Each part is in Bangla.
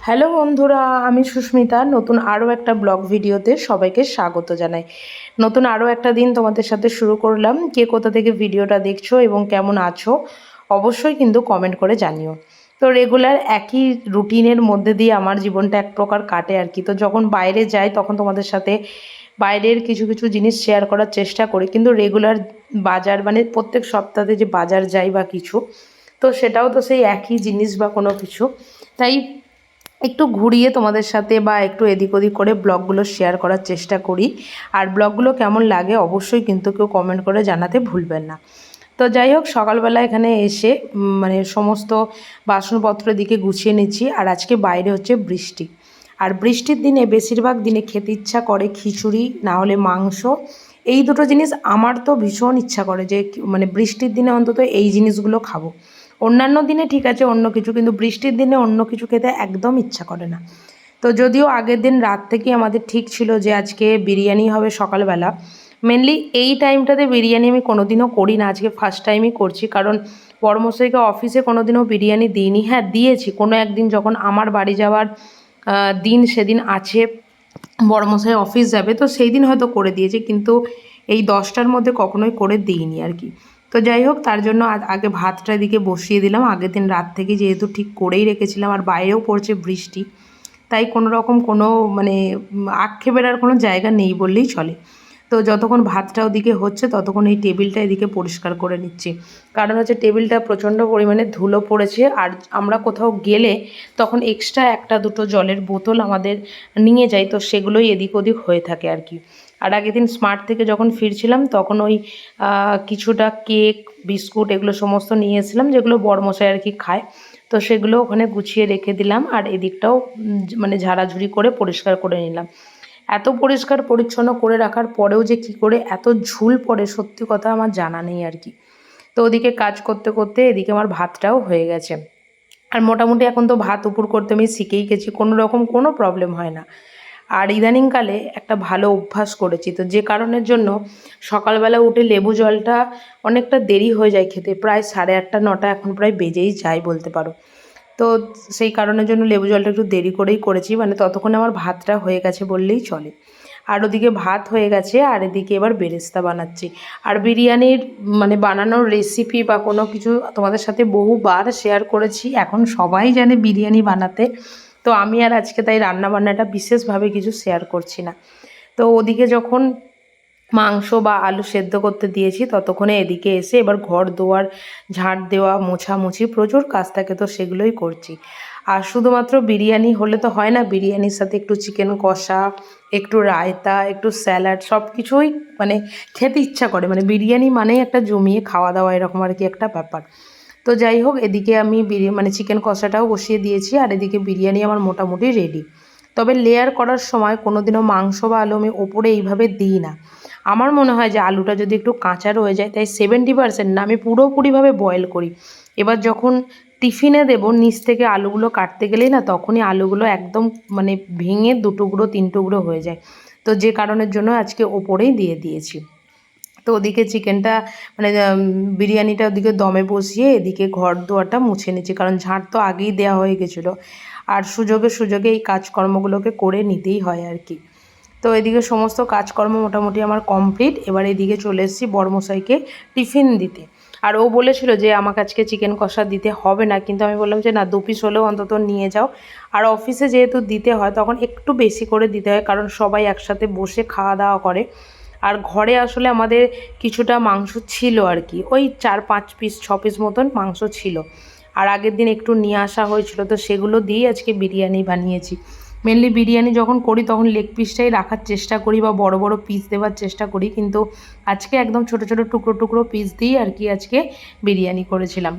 হ্যালো বন্ধুরা, আমি সুস্মিতা। নতুন আরও একটা ব্লগ ভিডিওতে সবাইকে স্বাগত জানাই। নতুন আরও একটা দিন তোমাদের সাথে শুরু করলাম। কে কোথা থেকে ভিডিওটা দেখছো এবং কেমন আছো অবশ্যই কিন্তু কমেন্ট করে জানিও। তো রেগুলার একই রুটিনের মধ্যে দিয়ে আমার জীবনটা এক প্রকার কাটে আর কি। তো যখন বাইরে যাই তখন তোমাদের সাথে বাইরের কিছু কিছু জিনিস শেয়ার করার চেষ্টা করি, কিন্তু রেগুলার বাজার মানে প্রত্যেক সপ্তাহে যে বাজার যাই বা কিছু, তো সেটাও তো সেই একই জিনিস বা কোনো কিছু। তাই একটু ঘুরিয়ে তোমাদের সাথে বা একটু এদিক ওদিক করে ব্লগগুলো শেয়ার করার চেষ্টা করি। আর ব্লগগুলো কেমন লাগে অবশ্যই কিন্তু কেউ কমেন্ট করে জানাতে ভুলবেন না। তো যাই হোক, সকালবেলা এখানে এসে মানে সমস্ত বাসনপত্র দিকে গুছিয়ে নিচ্ছি। আর আজকে বাইরে হচ্ছে বৃষ্টি, আর বৃষ্টির দিনে বেশিরভাগ দিনে খেতে ইচ্ছা করে খিচুড়ি না হলে মাংস। এই দুটো জিনিস আমার তো ভীষণ ইচ্ছা করে যে মানে বৃষ্টির দিনে অন্তত এই জিনিসগুলো খাবো। অন্যান্য দিনে ঠিক আছে অন্য কিছু, কিন্তু বৃষ্টির দিনে অন্য কিছু খেতে একদম ইচ্ছা করে না। তো যদিও আগের দিন রাত থেকেই আমাদের ঠিক ছিল যে আজকে বিরিয়ানি হবে সকালবেলা। মেনলি এই টাইমটাতে বিরিয়ানি আমি কোনোদিনও করি না, আজকে ফার্স্ট টাইমই করছি। কারণ বড়মশাইকে অফিসে কোনোদিনও বিরিয়ানি দিইনি। হ্যাঁ, দিয়েছি কোনো একদিন যখন আমার বাড়ি যাওয়ার দিন সেদিন আছে, বড়মশাই অফিস যাবে, তো সেই দিন হয়তো করে দিয়েছি, কিন্তু এই 10টার মধ্যে কখনোই করে দিইনি আর কি। তো যাই হোক, তার জন্য আগে ভাতটা এদিকে বসিয়ে দিলাম। আগের দিন রাত থেকে যেহেতু ঠিক করেই রেখেছিলাম, আর বাইরেও পড়ছে বৃষ্টি, তাই কোনো রকম কোনো মানে আক্ষেপের আর কোনো জায়গা নেই বললেই চলে। তো যতক্ষণ ভাতটা ওদিকে হচ্ছে ততক্ষণ এই টেবিলটা এদিকে পরিষ্কার করে নিচ্ছি। কারণ হচ্ছে টেবিলটা প্রচণ্ড পরিমাণে ধুলো পড়েছে, আর আমরা কোথাও গেলে তখন এক্সট্রা একটা দুটো জলের বোতল আমাদের নিয়ে যাই, তো সেগুলোই এদিক ওদিক হয়ে থাকে আর কি। আর আগের দিন স্মার্ট থেকে যখন ফিরছিলাম তখন ওই কিছুটা কেক বিস্কুট এগুলো সমস্ত নিয়ে এসেছিলাম, যেগুলো বড়মশাই আর কি খায়। তো সেগুলো ওখানে গুছিয়ে রেখে দিলাম, আর এদিকটাও মানে ঝাড়াঝুড়ি করে পরিষ্কার করে নিলাম। এত পরিষ্কার পরিচ্ছন্ন করে রাখার পরেও যে কি করে এত ঝুল পড়ে সত্যি কথা আমার জানা নেই আর কি। তো ওদিকে কাজ করতে করতে এদিকে আমার ভাতটাও হয়ে গেছে। আর মোটামুটি এখন তো ভাত উপর করতে আমি শিখেই গেছি, কোনো রকম কোনো প্রবলেম হয় না। আর ইদানিংকালে একটা ভালো অভ্যাস করেছি, তো যে কারণের জন্য সকালবেলা উঠে লেবু জলটা অনেকটা দেরি হয়ে যায় খেতে, প্রায় 8:30 9টা এখন প্রায় বেজেই যায় বলতে পারো। তো সেই কারণের জন্য লেবু জলটা একটু দেরি করেই করেছি, মানে ততক্ষণে আমার ভাতটা হয়ে গেছে বললেই চলে। আর ওদিকে ভাত হয়ে গেছে, আর এদিকে এবার বেরেস্তা বানাচ্ছি। আর বিরিয়ানির মানে বানানোর রেসিপি বা কোনো কিছু তোমাদের সাথে বহুবার শেয়ার করেছি, এখন সবাই জানে বিরিয়ানি বানাতে। তো আমি আর আজকে তাই রান্নাবান্নাটা বিশেষভাবে কিছু শেয়ার করছি না। তো ওদিকে যখন মাংস বা আলু সেদ্ধ করতে দিয়েছি ততক্ষণে এদিকে এসে এবার ঘর দুয়ার ঝাঁট দেওয়া মোছামুছি প্রচুর কাজ থাকে, তো সেগুলোই করছি। আর শুধুমাত্র বিরিয়ানি হলে তো হয় না, বিরিয়ানির সাথে একটু চিকেন কষা, একটু রায়তা, একটু স্যালাড, সব কিছুই মানে খেতে ইচ্ছা করে। মানে বিরিয়ানি মানেই একটা জমিয়ে খাওয়া দাওয়া এরকম আর কি একটা ব্যাপার। তো যাই হোক, এদিকে আমি মানে চিকেন কষাটাও বসিয়ে দিয়েছি, আর এদিকে বিরিয়ানি আমার মোটামুটি রেডি। তবে লেয়ার করার সময় কোনোদিনও মাংস বা আলু আমি ওপরে এইভাবে দিই না। আমার মনে হয় যে আলুটা যদি একটু কাঁচা রয়ে যায়, তাই 70% না, আমি পুরোপুরিভাবে বয়েল করি। এবার যখন টিফিনে দেবো নিচ থেকে আলুগুলো কাটতে গেলেই না, তখনই আলুগুলো একদম মানে ভেঙে 2 টুকরো 3 টুকরো হয়ে যায়। তো যে কারণের জন্য আজকে ওপরেই দিয়ে দিয়েছি। তো ওদিকে চিকেনটা মানে বিরিয়ানিটা ওদিকে দমে বসিয়ে এদিকে ঘর দুয়ারটা মুছে নিচ্ছি, কারণ ঝাঁট তো আগেই দেওয়া হয়ে গেছিলো। আর সুযোগে সুযোগে এই কাজকর্মগুলোকে করে নিতেই হয় আর কি। তো এদিকে সমস্ত কাজকর্ম মোটামুটি আমার কমপ্লিট। এবার এদিকে চলে এসেছি বড়মশাইকে টিফিন দিতে। আর ও বলেছিল যে আমাকে আজকে চিকেন কষা দিতে হবে না, কিন্তু আমি বললাম যে না, 2 পিস হলেও অন্তত নিয়ে যাও। আর অফিসে যেহেতু দিতে হয় তখন একটু বেশি করে দিতে হয়, কারণ সবাই একসাথে বসে খাওয়া দাওয়া করে। আর ঘরে আসলে আমাদের কিছুটা মাংস ছিল আর কি, ওই 4 5 পিস 6 পিস মতন মাংস ছিল। আর আগের দিন একটু নিয়ে আসা হয়েছিল, তো সেগুলো দিয়েই আজকে বিরিয়ানি বানিয়েছি। মেনলি বিরিয়ানি যখন করি তখন লেগ পিসটাই রাখার চেষ্টা করি বা বড় বড় পিস দেওয়ার চেষ্টা করি, কিন্তু আজকে একদম ছোট ছোট টুকরো টুকরো পিস দিয়েই আর কি আজকে বিরিয়ানি করেছিলাম।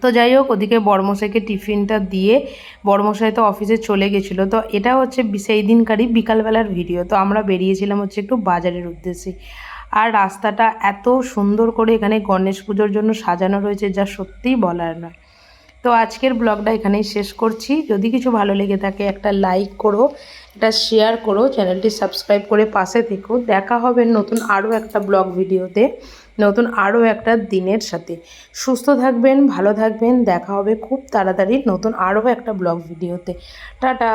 তো যাই হোক, ওদিকে বড়মশাইকে টিফিনটা দিয়ে বড়মশাই তো অফিসে চলে গেছিলো। তো এটা হচ্ছে সেই দিনকারই বিকালবেলার ভিডিও। তো আমরা বেরিয়েছিলাম হচ্ছে একটু বাজারের উদ্দেশ্যে। আর রাস্তাটা এত সুন্দর করে এখানে গণেশ পুজোর জন্য সাজানো রয়েছে যা সত্যিই বলার নয়। তো আজকের ব্লগটা এখানেই শেষ করছি। যদি কিছু ভালো লেগে থাকে একটা লাইক করো, একটা শেয়ার করো, চ্যানেলটি সাবস্ক্রাইব করে পাশে থেকো। দেখা হবে নতুন আরও একটা ব্লগ ভিডিওতে, নতুন আরও একটা দিনের সাথে। সুস্থ থাকবেন, ভালো থাকবেন। দেখা হবে খুব তাড়াতাড়ি নতুন আরও একটা ব্লগ ভিডিওতে। টাটা।